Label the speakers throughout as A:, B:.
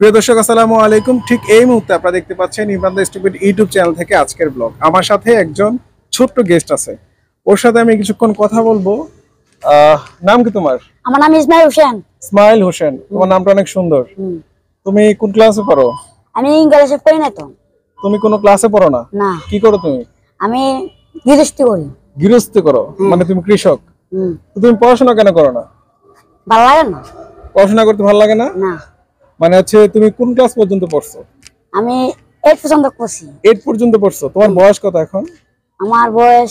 A: প্রিয় দর্শক আসসালামু আলাইকুম। ঠিক এই মুহূর্তে আপনারা দেখতে পাচ্ছেন Imran the stupid YouTube channel থেকে আজকের ব্লগ। আমার সাথে একজন ছোট্ট গেস্ট আছে, ওর সাথে আমি কিছুক্ষণ কথা বলবো। নাম কি তোমার?
B: আমার নাম ইসমাইল হোসেন।
A: ইসমাইল হোসেন, তোমার নামটা অনেক সুন্দর। তুমি কোন ক্লাসে পড়ো?
B: আমি ইংলিশে পড়ি না তো।
A: তুমি কোন ক্লাসে পড়ো না?
B: না।
A: কি করো তুমি?
B: আমি গৃহস্থী করি।
A: গৃহস্থী করো? মানে তুমি কৃষক। তো তুমি পড়াশোনা কেন করো না?
B: ভালো লাগে না।
A: পড়াশোনা করতে ভালো লাগে না?
B: না।
A: মানে হচ্ছে তুমি কোন ক্লাস পর্যন্ত পড়ছো?
B: আমি 8 পর্যন্ত পড়ছি।
A: 8 পর্যন্ত পড়ছো। তোমার বয়স কত এখন?
B: আমার বয়স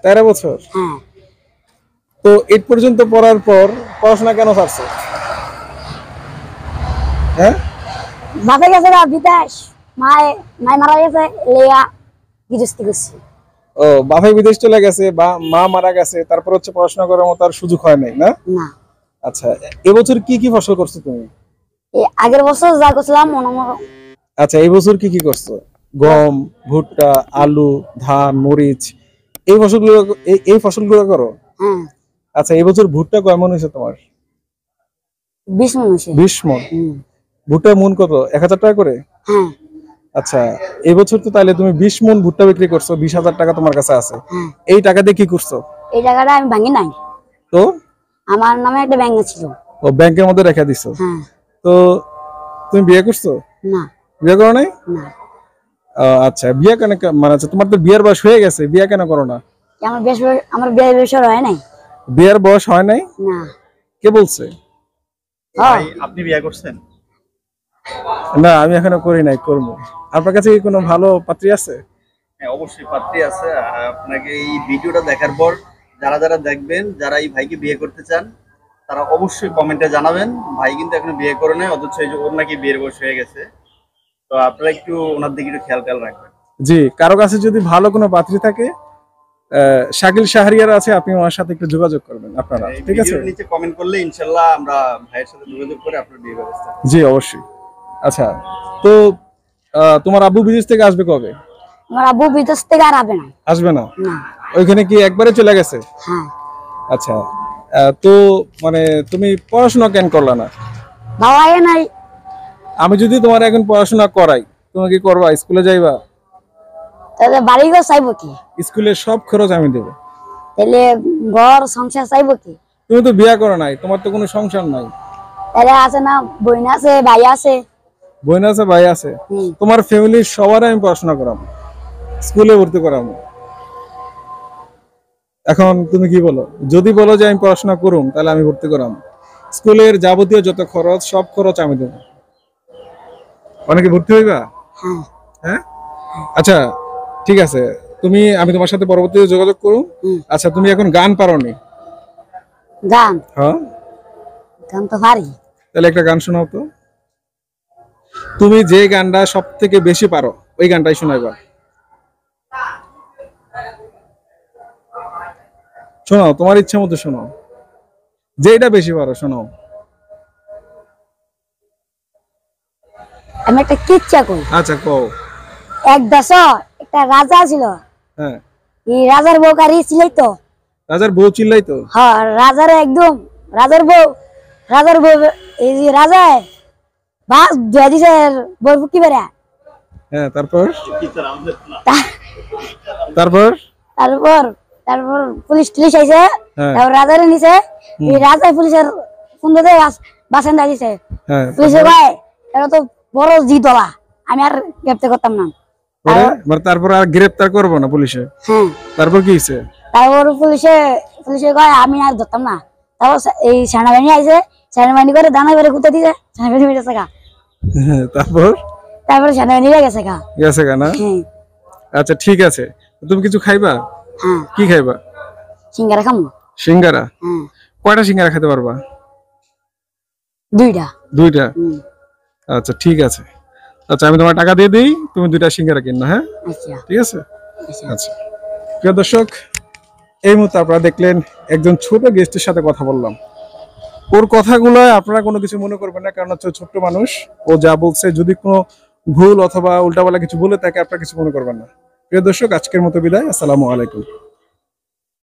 B: 13
A: বছর।
B: হ্যাঁ।
A: তো 8 পর্যন্ত পড়ার পর পড়াশোনা কেন ছাড়ছো? হ্যাঁ,
B: বাপে গেছে বিদেশ, মাই মারা গেছে, লেয়া গৃহস্থী করছি।
A: ও, বাপে বিদেশ চলে গেছে বা মা মারা গেছে, তারপর হচ্ছে পড়াশোনা করার মতো আর সুযোগ হয় নাই না?
B: না।
A: আচ্ছা, এবছর কি কি ফসল করছো তুমি?
B: এই আগের বছর যা করছিলাম
A: আচ্ছা, এই বছর কি কি করছো? গম, ভুট্টা, আলু, ধান, মরিচ, এই ফসলগুলো করো?
B: হ্যাঁ।
A: আচ্ছা, এই বছর ভুট্টা কেমন হয়েছে তোমার?
B: 20 মণ হয়েছে।
A: 20 মণ? ভুট্টা মন কত? 1000 টাকা করে?
B: হ্যাঁ।
A: আচ্ছা, এই বছর তো তাহলে তুমি 20 মণ ভুট্টা বিক্রি করছো, 20,000 টাকা তোমার কাছে আছে। এই টাকা দিয়ে কি করছো?
B: এই টাকাটা আমি ভাঙি নাই
A: তো।
B: আমার নামে একটা ব্যাংক ছিল।
A: ও, ব্যাংকের মধ্যে রেখে দিছো?
B: হ্যাঁ।
A: তো তুমি বিয়ে করছো?
B: না।
A: বিয়ে করো নাই?
B: না।
A: আচ্ছা, বিয়ে কেন, মানে হচ্ছে তোমার তো বিয়ের বয়স হয়ে গেছে, বিয়ে কেন করো না?
B: আমার বিয়ের বয়স হয় নাই।
A: বিয়ের বয়স হয় নাই?
B: না।
A: কে বলছে?
C: ভাই, আপনি বিয়ে করছেন?
A: না, আমি এখনো করি নাই, করব। আপনার কাছে কি কোনো ভালো পাত্রী আছে?
C: হ্যাঁ, অবশ্যই পাত্রী আছে। আপনাকে এই ভিডিওটা দেখার পর যারা যারা দেখবেন, যারা এই ভাইকে বিয়ে করতে চান, তারা অবশ্যই কমেন্টে জানাবেন। ভাই কিন্তু এখনো বিয়ে করে নাই, অথচ এই যে ওর নাকি বিয়ের বয়স হয়ে গেছে। তো আপনারা একটু ওনার দিকে একটু খেয়াল রাখবেন।
A: জি, কারো কাছে যদি ভালো কোনো পাত্রী থাকে, শাকিল শাহরিয়ার আছে, আপনি ওনার সাথে একটু যোগাযোগ করবেন আপনারা, ঠিক আছে?
C: ভিডিওর নিচে কমেন্ট করলে ইনশাআল্লাহ আমরা ভাইয়ের সাথে যোগাযোগ করে আপনার বিয়ের ব্যবস্থা করব।
A: জি, অবশ্যই। আচ্ছা, তো তোমার আব্বু বিদেশ থেকে আসবে কবে?
B: আমার আব্বু বিদেশ থেকে আর আসবে না।
A: আসবে না?
B: না।
A: ওইখানে কি একবারে চলে গেছে?
B: হ্যাঁ।
A: আচ্ছা, তো মানে তুমি পড়াশোনা কেন করলা না?
B: ভালো লাগে নাই।
A: আমি যদি তোমার এখন পড়াশোনা করাই, তুমি কি করবা? স্কুলে যাইবা?
B: তাহলে বাড়ি ঘর চাইবো কি?
A: স্কুলের সব খরচ আমি দেবো।
B: তাহলে ঘর সংসার চাইবো কি?
A: তুমি তো বিয়ে করো নাই, তোমার তো কোনো সংসার নাই।
B: তাহলে আছে না, বোন আছে, ভাই আছে।
A: বোন আছে, ভাই আছে। তোমার ফ্যামিলির সবার আমি পড়াশোনা করাবো, স্কুলে ভর্তি করাবো। এখন তুমি কি বলো? যদি বলো যে আমি পড়াশোনা করুম, তাহলে আমি ভর্তি করাবো। স্কুলের যাবতীয় যত খরচ, সব খরচ আমি দেবো। অনেকে ভর্তি হইবা? হ্যাঁ। আচ্ছা, ঠিক আছে, আমি তোমার সাথে পরবর্তীতে যোগাযোগ করুম। আচ্ছা, তুমি এখন গান পারো নি?
B: গান?
A: হ্যাঁ,
B: গান তো পারি।
A: তাহলে একটা গান শোনাও তো। তুমি যে গানটা সব থেকে বেশি পারো, ওই গানটাই শোনাইবা। শোনাও, তোমার ইচ্ছা মতো শোনাও, যেটা বেশি পারো শোনাও।
B: আমি একটা কিচ্ছা কই।
A: আচ্ছা, কও।
B: এক দেশে একটা রাজা ছিল।
A: হ্যাঁ।
B: এই রাজার বউ কারি ছিল তো।
A: রাজার বউ চিল্লাই তো?
B: হ্যাঁ, রাজার বউ এই যে রাজা বাস দুয়া দিছে বউ কি বেরা।
A: হ্যাঁ, তারপর
B: পুলিশ আইছে। তারপর রাজারে নিছে। এই রাজা পুলিশের ফোন দিয়ে বাসেন দিছে। পুলিশে ভাই, এটা তো বড় জিতলা, আমি আর গ্রেপ্তার করতাম না।
A: তারপর আর গ্রেপ্তার করবো না পুলিশে?
B: হ্যাঁ।
A: তারপর কি হয়েছে?
B: তারপর পুলিশে কয় আমি আর ধরতাম না। তারপর এই সেনাবাহিনী আইছে, সেনাবাহিনী করে দানা করে গুতে দিছে, সেনাবাহিনী মেরেছে গা। তারপর সেনাবাহিনী গেছে গা
A: না? আচ্ছা, ঠিক আছে, তুমি কিছু খাইবা?
B: হ্যাঁ।
A: কি খাইবা?
B: সিঙ্গারা খামু।
A: সিঙ্গারা?
B: হ্যাঁ।
A: কয়টা সিঙ্গারা খেতে পারবা?
B: 2টা।
A: আচ্ছা, ঠিক আছে। আচ্ছা, আমি তোমার টাকা দিয়ে দিই, তুমি 2টা সিঙ্গারা কিনো। হ্যাঁ,
B: আচ্ছা,
A: ঠিক আছে। আচ্ছা, প্রিয় দর্শক, এই মুহূর্তে আপনারা দেখলেন একজন ছোট গেস্টের সাথে কথা বললাম। ওর কথাগুলো আপনারা কোনো কিছু মনে করবেন না, কারণ হচ্ছে ছোট্ট মানুষ। ও যা বলছে, যদি কোনো ভুল অথবা উল্টাপাল্টা কিছু বলে থাকে, আপনারা কিছু মনে করবেন না। প্রিয় দর্শক, আজকের মতো বিদায়। আসসালামু আলাইকুম।